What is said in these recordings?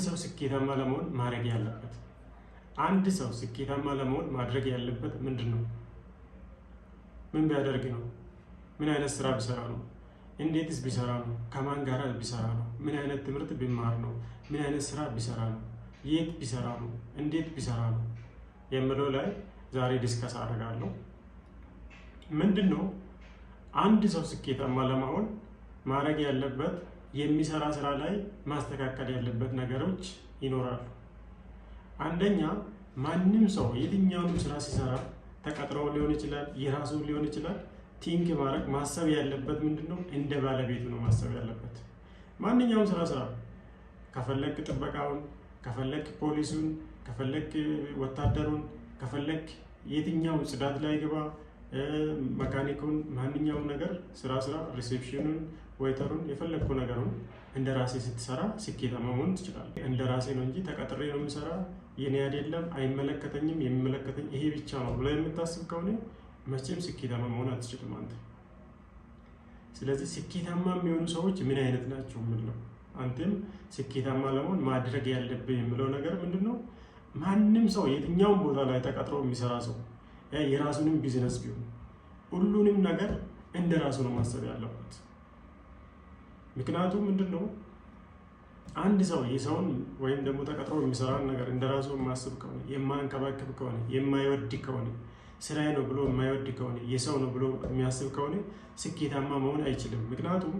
ሰው ስኬታማ ለመሆን ማድረግ ያለበት አንድ ሰው ስኬታማ ለመሆን ማድረግ ያለበት ምንድነው? ምን ቢያደርግ ነው? ምን አይነት ስራ ቢሰራ ነው? እንዴትስ ቢሰራ ነው? ከማን ጋር ቢሰራ ነው? ምን አይነት ትምህርት ቢማር ነው? ምን አይነት ስራ ቢሰራ ነው? የት ቢሰራ ነው? እንዴት ቢሰራ ነው የምለው ላይ ዛሬ ዲስከስ አደርጋለሁ። ምንድነው አንድ ሰው ስኬታማ ለመሆን ማድረግ ያለበት የሚሰራ ስራ ላይ ማስተካከል ያለበት ነገሮች ይኖራሉ። አንደኛ ማንም ሰው የትኛውንም ስራ ሲሰራ ተቀጥሮ ሊሆን ይችላል፣ የራሱ ሊሆን ይችላል። ቲንክ ማድረግ ማሰብ ያለበት ምንድነው? እንደ ባለቤቱ ነው ማሰብ ያለበት። ማንኛውም ስራ ከፈለክ ጥበቃውን፣ ከፈለክ ፖሊሱን፣ ከፈለክ ወታደሩን፣ ከፈለክ የትኛው ጽዳት ላይ ግባ፣ መካኒኩን፣ ማንኛውም ነገር ስራ ሪሴፕሽኑን፣ ዌይተሩን፣ የፈለግኩ ነገሩን እንደ ራሴ ስትሰራ ስኬታማ መሆን ትችላለህ። እንደ ራሴ ነው እንጂ ተቀጥሬ ነው የምሰራ፣ የኔ አይደለም፣ አይመለከተኝም፣ የሚመለከተኝ ይሄ ብቻ ነው ብለህ የምታስብ ከሆነ መቼም ስኬታማ መሆን አትችልም አንተ። ስለዚህ ስኬታማ የሚሆኑ ሰዎች ምን አይነት ናቸው የምለው አንተም ስኬታማ ለመሆን ማድረግ ያለብህ የምለው ነገር ምንድነው? ማንም ሰው የትኛውም ቦታ ላይ ተቀጥሮ የሚሰራ ሰው የራሱንም ቢዝነስ ቢሆን ሁሉንም ነገር እንደ ራሱ ነው ማሰብ ያለበት። ምክንያቱም ምንድነው አንድ ሰው የሰውን ወይም ደግሞ ተቀጥሮ የሚሰራን ነገር እንደ ራሱ የማስብ ከሆነ፣ የማንከባከብ ከሆነ፣ የማይወድ ከሆነ፣ ስራዬ ነው ብሎ የማይወድ ከሆነ፣ የሰው ነው ብሎ የሚያስብ ከሆነ ስኬታማ መሆን አይችልም። ምክንያቱም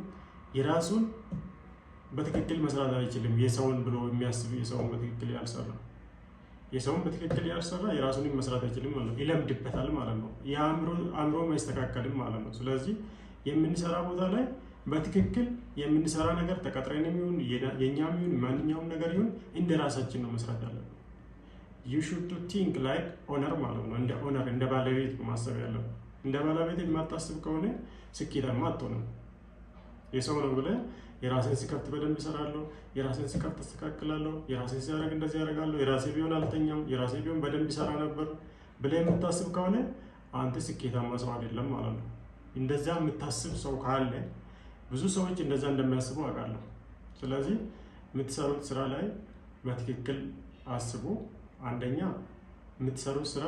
የራሱን በትክክል መስራት አይችልም። የሰውን ብሎ የሚያስብ የሰውን በትክክል ያልሰራ የሰውን በትክክል ያልሰራ የራሱንም መስራት አይችልም ማለት ነው። ይለምድበታል ማለት ነው። የአእምሮ አይስተካከልም ማለት ነው። ስለዚህ የምንሰራ ቦታ ላይ በትክክል የምንሰራ ነገር ተቀጥረን የሚሆን የኛም ይሁን ማንኛውም ነገር ይሁን እንደ ራሳችን ነው መስራት ያለብን። you should to think like owner ማለት ነው። እንደ ኦነር እንደ ባለቤት ማሰብ ያለብን። እንደ ባለቤት የማታስብ ከሆነ ስኬታማ አትሆንም። የሰው ነው ብለህ የራሴን ስከፍት በደንብ እሰራለሁ፣ የራሴን ስከፍት አስተካክላለሁ፣ የራሴን ሲያደርግ እንደዚህ ያደርጋለሁ፣ የራሴ ቢሆን አልተኛም፣ የራሴ ቢሆን በደንብ ይሰራ ነበር ብለህ የምታስብ ከሆነ አንተ ስኬታማ ሰው አይደለም ማለት ነው። እንደዛ የምታስብ ሰው ካለ ብዙ ሰዎች እንደዛ እንደሚያስቡ አውቃለሁ። ስለዚህ የምትሰሩት ስራ ላይ በትክክል አስቡ። አንደኛ የምትሰሩት ስራ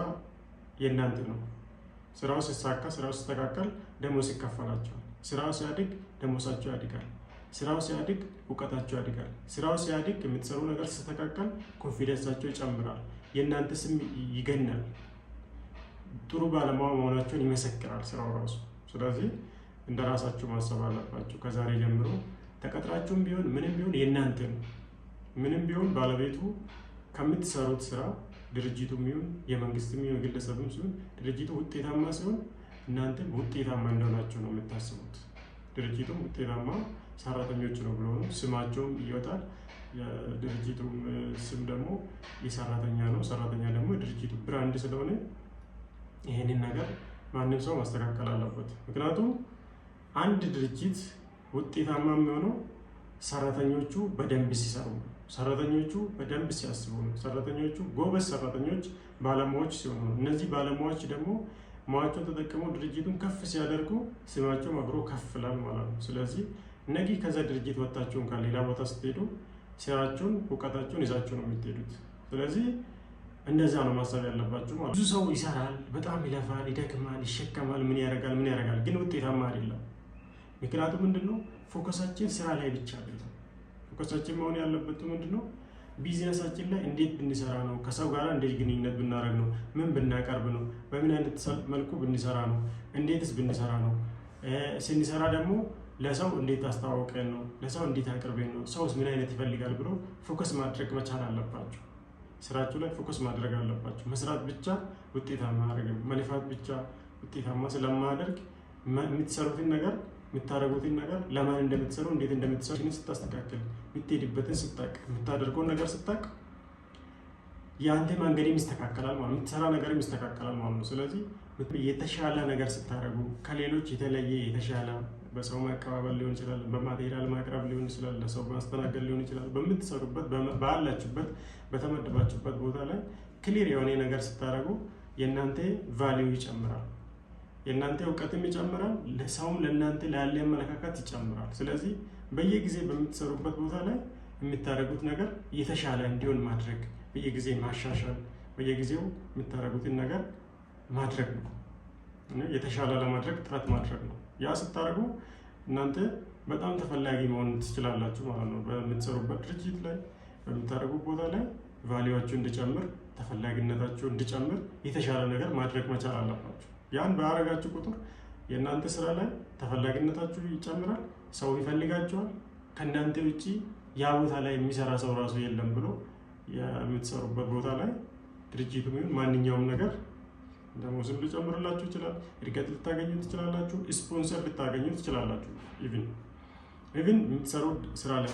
የእናንተ ነው። ስራው ሲሳካ፣ ስራው ሲስተካከል ደሞዝ ይከፈላቸዋል። ስራው ሲያድግ ደሞዛቸው ያድጋል። ስራው ሲያድግ እውቀታቸው ያድጋል። ስራው ሲያድግ የምትሰሩ ነገር ሲስተካከል ኮንፊደንሳቸው ይጨምራል። የእናንተ ስም ይገናል። ጥሩ ባለሙያ መሆናቸውን ይመሰክራል ስራው ራሱ። ስለዚህ እንደ ራሳችሁ ማሰብ አለባችሁ። ከዛሬ ጀምሮ ተቀጥራችሁም ቢሆን ምንም ቢሆን የእናንተ ነው። ምንም ቢሆን ባለቤቱ ከምትሰሩት ስራ ድርጅቱም ይሁን የመንግስትም ይሁን የግለሰብም ሲሆን ድርጅቱ ውጤታማ ሲሆን እናንተም ውጤታማ እንደሆናችሁ ነው የምታስቡት። ድርጅቱም ውጤታማ ሰራተኞች ነው ብሎ ነው ስማቸውም ይወጣል። የድርጅቱም ስም ደግሞ የሰራተኛ ነው። ሰራተኛ ደግሞ የድርጅቱ ብራንድ ስለሆነ ይሄንን ነገር ማንም ሰው ማስተካከል አለበት። ምክንያቱም አንድ ድርጅት ውጤታማ የሚሆነው ሰራተኞቹ በደንብ ሲሰሩ ነው። ሰራተኞቹ በደንብ ሲያስቡ ነው። ሰራተኞቹ ጎበዝ ሰራተኞች ባለሙያዎች ሲሆኑ ነው። እነዚህ ባለሙያዎች ደግሞ ሙያቸውን ተጠቅመው ድርጅቱን ከፍ ሲያደርጉ ስማቸው አብሮ ከፍ ይላል ማለት ነው። ስለዚህ ነገ ከዛ ድርጅት ወጣችሁን ከሌላ ቦታ ስትሄዱ ስራችሁን እውቀታችሁን ይዛችሁ ነው የምትሄዱት። ስለዚህ እንደዛ ነው ማሰብ ያለባችሁ ማለት ነው። ብዙ ሰው ይሰራል፣ በጣም ይለፋል፣ ይደክማል፣ ይሸከማል፣ ምን ያደርጋል ግን ውጤታማ አይደለም። ምክንያቱም ምንድነው ፎከሳችን ስራ ላይ ብቻ አይደለም። ፎከሳችን መሆን ያለበት ምንድነው ቢዝነሳችን ላይ እንዴት ብንሰራ ነው፣ ከሰው ጋር እንዴት ግንኙነት ብናደርግ ነው፣ ምን ብናቀርብ ነው፣ በምን አይነት መልኩ ብንሰራ ነው፣ እንዴትስ ብንሰራ ነው፣ ስንሰራ ደግሞ ለሰው እንዴት አስተዋውቀን ነው፣ ለሰው እንዴት አቅርበን ነው፣ ሰውስ ምን አይነት ይፈልጋል ብሎ ፎከስ ማድረግ መቻል አለባችሁ። ስራችሁ ላይ ፎከስ ማድረግ አለባችሁ። መስራት ብቻ ውጤታማ አያደርግም። መልፋት ብቻ ውጤታማ ስለማያደርግ የምትሰሩትን ነገር የምታደርጉትን ነገር ለማን እንደምትሰሩ እንዴት እንደምትሰሩ ስታስተካክል የምትሄድበትን ስታቅ የምታደርገውን ነገር ስታቅ የአንተ መንገድም ይስተካከላል ማለት ነው። የምትሰራ ነገርም ይስተካከላል ማለት ነው። ስለዚህ የተሻለ ነገር ስታደርጉ ከሌሎች የተለየ የተሻለ በሰው ማቀባበል ሊሆን ይችላል፣ በማቴሪያል ማቅረብ ሊሆን ይችላል፣ ለሰው ማስተናገድ ሊሆን ይችላል። በምትሰሩበት ባላችሁበት በተመደባችሁበት ቦታ ላይ ክሊር የሆነ ነገር ስታደርጉ የእናንተ ቫሊዩ ይጨምራል፣ የእናንተ እውቀትም ይጨምራል፣ ለሰውም ለእናንተ ላለ አመለካከት ይጨምራል። ስለዚህ በየጊዜ በምትሰሩበት ቦታ ላይ የምታደርጉት ነገር የተሻለ እንዲሆን ማድረግ፣ በየጊዜ ማሻሻል፣ በየጊዜው የምታደርጉትን ነገር ማድረግ ነው። የተሻለ ለማድረግ ጥረት ማድረግ ነው። ያ ስታደርጉ እናንተ በጣም ተፈላጊ መሆን ትችላላችሁ ማለት ነው። በምትሰሩበት ድርጅት ላይ በምታደርጉት ቦታ ላይ ቫሊዋችሁ እንዲጨምር፣ ተፈላጊነታችሁ እንዲጨምር የተሻለ ነገር ማድረግ መቻል አለባችሁ። ያን ባደረጋችሁ ቁጥር የእናንተ ስራ ላይ ተፈላጊነታችሁ ይጨምራል። ሰው ይፈልጋችኋል። ከእናንተ ውጭ ያ ቦታ ላይ የሚሰራ ሰው ራሱ የለም ብሎ የምትሰሩበት ቦታ ላይ ድርጅቱ ማንኛውም ነገር ደሞዝም ሊጨምርላችሁ ይችላል። እድገት ልታገኙ ትችላላችሁ። ስፖንሰር ልታገኙ ትችላላችሁ። ኢቭን የምትሰሩት ስራ ላይ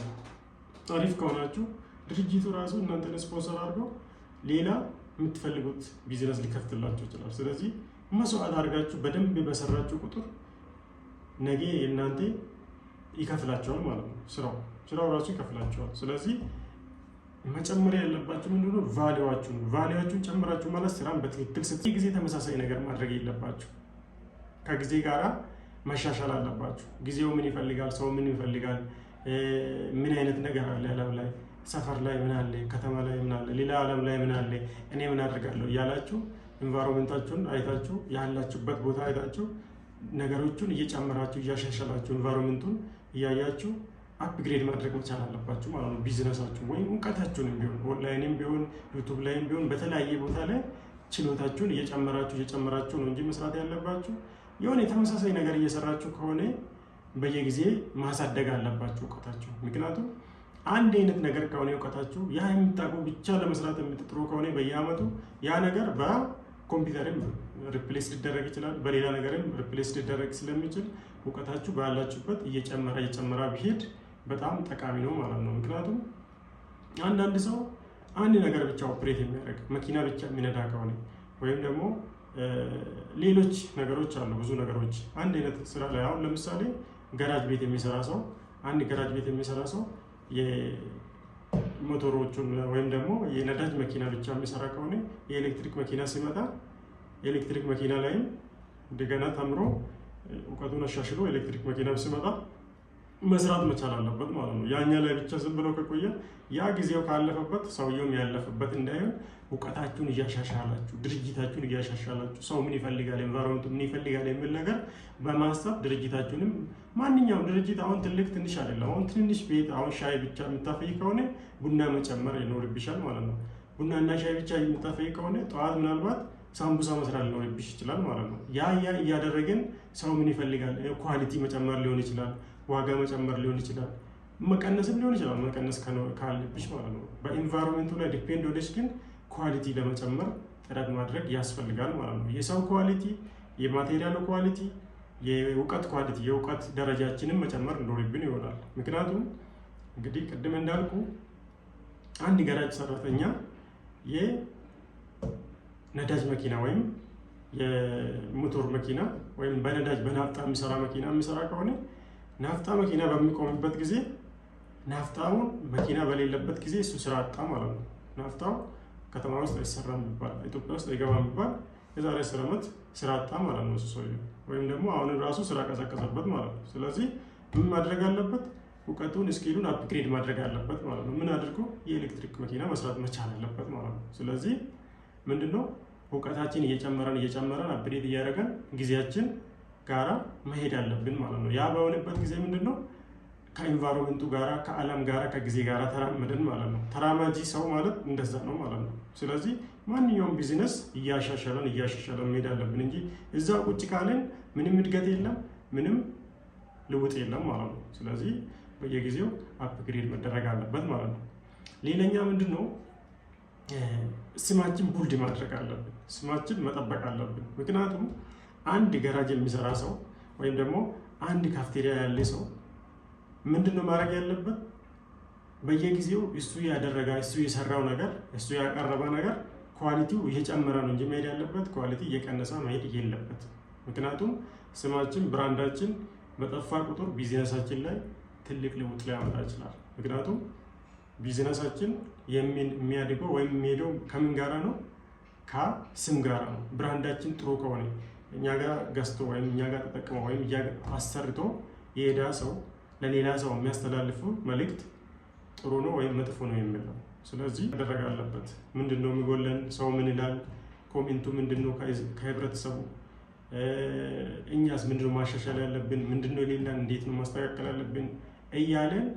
አሪፍ ከሆናችሁ ድርጅቱ ራሱ እናንተን ስፖንሰር አድርገው ሌላ የምትፈልጉት ቢዝነስ ሊከፍትላችሁ ይችላል። ስለዚህ መስዋዕት አድርጋችሁ በደንብ በሰራችሁ ቁጥር ነገ የእናንተ ይከፍላቸዋል ማለት ነው። ስራው ራሱ ይከፍላቸዋል። ስለዚህ መጨመሪያ ያለባችሁ ምንድነው? ቫሊዋችሁን ጨምራችሁ ማለት ስራን በትክክል ጊዜ ተመሳሳይ ነገር ማድረግ የለባችሁ። ከጊዜ ጋራ መሻሻል አለባችሁ። ጊዜው ምን ይፈልጋል? ሰው ምን ይፈልጋል? ምን አይነት ነገር አለ ዓለም ላይ፣ ሰፈር ላይ ምን አለ፣ ከተማ ላይ ምን አለ፣ ሌላ ዓለም ላይ ምን አለ፣ እኔ ምን አድርጋለሁ እያላችሁ ኢንቫይሮንመንታችሁን አይታችሁ ያላችሁበት ቦታ አይታችሁ ነገሮቹን እየጨመራችሁ እያሻሻላችሁ ኢንቫይሮንመንቱን እያያችሁ አፕግሬድ ማድረግ መቻል አለባችሁ ማለት ነው። ቢዝነሳችሁ ወይም እውቀታችሁንም ቢሆን ኦንላይንም ቢሆን ዩቱብ ላይም ቢሆን በተለያየ ቦታ ላይ ችሎታችሁን እየጨመራችሁ ነው እንጂ መስራት ያለባችሁ የሆነ የተመሳሳይ ነገር እየሰራችሁ ከሆነ በየጊዜ ማሳደግ አለባችሁ እውቀታችሁ። ምክንያቱም አንድ አይነት ነገር ከሆነ እውቀታችሁ ያ የምታውቁ ብቻ ለመስራት የምትጥሩ ከሆነ በየአመቱ ያ ነገር በኮምፒውተርም ሪፕሌስ ሊደረግ ይችላል፣ በሌላ ነገርም ሪፕሌስ ሊደረግ ስለሚችል እውቀታችሁ ባላችሁበት እየጨመረ ቢሄድ በጣም ጠቃሚ ነው ማለት ነው። ምክንያቱም አንዳንድ ሰው አንድ ነገር ብቻ ኦፕሬት የሚያደርግ መኪና ብቻ የሚነዳ ከሆነ ወይም ደግሞ ሌሎች ነገሮች አሉ፣ ብዙ ነገሮች አንድ አይነት ስራ ላይ አሁን ለምሳሌ ገራጅ ቤት የሚሰራ ሰው የሞተሮቹን ወይም ደግሞ የነዳጅ መኪና ብቻ የሚሰራ ከሆነ የኤሌክትሪክ መኪና ሲመጣ የኤሌክትሪክ መኪና ላይም እንደገና ተምሮ እውቀቱን አሻሽሎ ኤሌክትሪክ መኪና ሲመጣ መስራት መቻል አለበት ማለት ነው። ያኛ ላይ ብቻ ዝም ብለው ከቆየ ያ ጊዜው ካለፈበት ሰውየውም ያለፈበት እንዳይሆን እውቀታችሁን እያሻሻላችሁ ድርጅታችሁን እያሻሻላችሁ ሰው ምን ይፈልጋል፣ ኤንቫይሮንመንቱ ምን ይፈልጋል የሚል ነገር በማሰብ ድርጅታችሁንም ማንኛውም ድርጅት አሁን ትልቅ ትንሽ አይደለም። አሁን ትንሽ ቤት አሁን ሻይ ብቻ የምታፈይ ከሆነ ቡና መጨመር ይኖርብሻል ማለት ነው። ቡና እና ሻይ ብቻ የምታፈይ ከሆነ ጠዋት ምናልባት ሳምቡሳ መስራት ሊኖርብሽ ይችላል ማለት ነው። ያ እያደረግን ሰው ምን ይፈልጋል፣ ኳሊቲ መጨመር ሊሆን ይችላል፣ ዋጋ መጨመር ሊሆን ይችላል፣ መቀነስም ሊሆን ይችላል። መቀነስ ካለብሽ ማለት ነው። በኢንቫይሮንመንቱ ላይ ዲፔንድ ሆነሽ ግን ኳሊቲ ለመጨመር ጥረት ማድረግ ያስፈልጋል ማለት ነው። የሰው ኳሊቲ፣ የማቴሪያል ኳሊቲ፣ የእውቀት ኳሊቲ፣ የእውቀት ደረጃችንን መጨመር ሊኖርብን ይሆናል። ምክንያቱም እንግዲህ ቅድም እንዳልኩ አንድ ገራጅ ሰራተኛ የነዳጅ መኪና ወይም የሞተር መኪና ወይም በነዳጅ በናፍጣ የሚሰራ መኪና የሚሰራ ከሆነ ናፍጣ መኪና በሚቆምበት ጊዜ ናፍጣውን መኪና በሌለበት ጊዜ እሱ ስራ አጣ ማለት ነው። ናፍጣው ከተማ ውስጥ አይሰራም የሚባል ኢትዮጵያ ውስጥ አይገባ የሚባል የዛሬ 10 ዓመት ስራ አጣ ማለት ነው እሱ ሰውዬው። ወይም ደግሞ አሁን ራሱ ስራ ቀዘቀዘበት ማለት ነው። ስለዚህ ምን ማድረግ አለበት? እውቀቱን ስኪሉን አፕግሬድ ማድረግ አለበት ማለት ነው። ምን አድርጎ የኤሌክትሪክ መኪና መስራት መቻል አለበት ማለት ነው። ስለዚህ ምንድነው እውቀታችን እየጨመረን አፕግሬድ እያደረገን ጊዜያችን ጋራ መሄድ አለብን ማለት ነው። ያ በሆነበት ጊዜ ምንድነው ከኢንቫይሮንመንቱ ጋራ ከዓለም ጋራ ከጊዜ ጋራ ተራመድን ማለት ነው። ተራማጂ ሰው ማለት እንደዛ ነው ማለት ነው። ስለዚህ ማንኛውም ቢዝነስ እያሻሻለን መሄድ አለብን እንጂ እዛው ቁጭ ካለን ምንም እድገት የለም፣ ምንም ልውጥ የለም ማለት ነው። ስለዚህ በየጊዜው አፕግሬድ መደረግ አለበት ማለት ነው። ሌላኛ ምንድነው ስማችን ቡልድ ማድረግ አለብን። ስማችን መጠበቅ አለብን። ምክንያቱም አንድ ገራጅ የሚሰራ ሰው ወይም ደግሞ አንድ ካፍቴሪያ ያለ ሰው ምንድነው ማድረግ ያለበት? በየጊዜው እሱ የሰራው ነገር እሱ ያቀረበ ነገር ኳሊቲው እየጨመረ ነው እንጂ መሄድ ያለበት ኳሊቲ እየቀነሰ መሄድ የለበት። ምክንያቱም ስማችን ብራንዳችን በጠፋ ቁጥር ቢዝነሳችን ላይ ትልቅ ለውጥ ሊያመጣ ይችላል። ምክንያቱም ቢዝነሳችን የሚያድገው ወይም የሚሄደው ከምን ጋራ ነው? ከስም ጋራ ነው። ብራንዳችን ጥሩ ከሆነ እኛ ጋር ገዝቶ ወይም እኛ ጋር ተጠቅመው ወይም አሰርቶ የሄዳ ሰው ለሌላ ሰው የሚያስተላልፉ መልእክት ጥሩ ነው ወይም መጥፎ ነው የሚለው። ስለዚህ መደረግ አለበት። ምንድነው የሚጎለን? ሰው ምን ይላል? ኮሜንቱ ምንድነው? ከህብረተሰቡ እኛስ ምንድነው ማሻሻል ያለብን? ምንድነው የሌለን? እንዴት ነው ማስተካከል ያለብን? እያለን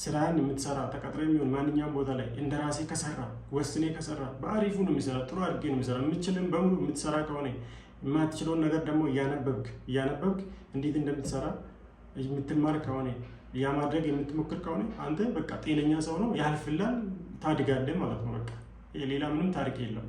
ስራን የምትሰራ ተቀጥረ የሚሆን ማንኛውም ቦታ ላይ እንደ ራሴ ከሰራ ወስኔ ከሰራ በአሪፉ ነው የሚሰራ፣ ጥሩ አድርጌ ነው የሚሰራ። የምችልን በሙሉ የምትሰራ ከሆነ የማትችለውን ነገር ደግሞ እያነበብክ እንዴት እንደምትሰራ የምትማር ከሆነ ያ ማድረግ የምትሞክር ከሆነ አንተ በቃ ጤነኛ ሰው ነው፣ ያልፍላል፣ ታድጋለህ ማለት ነው። በቃ ሌላ ምንም ታሪክ የለም።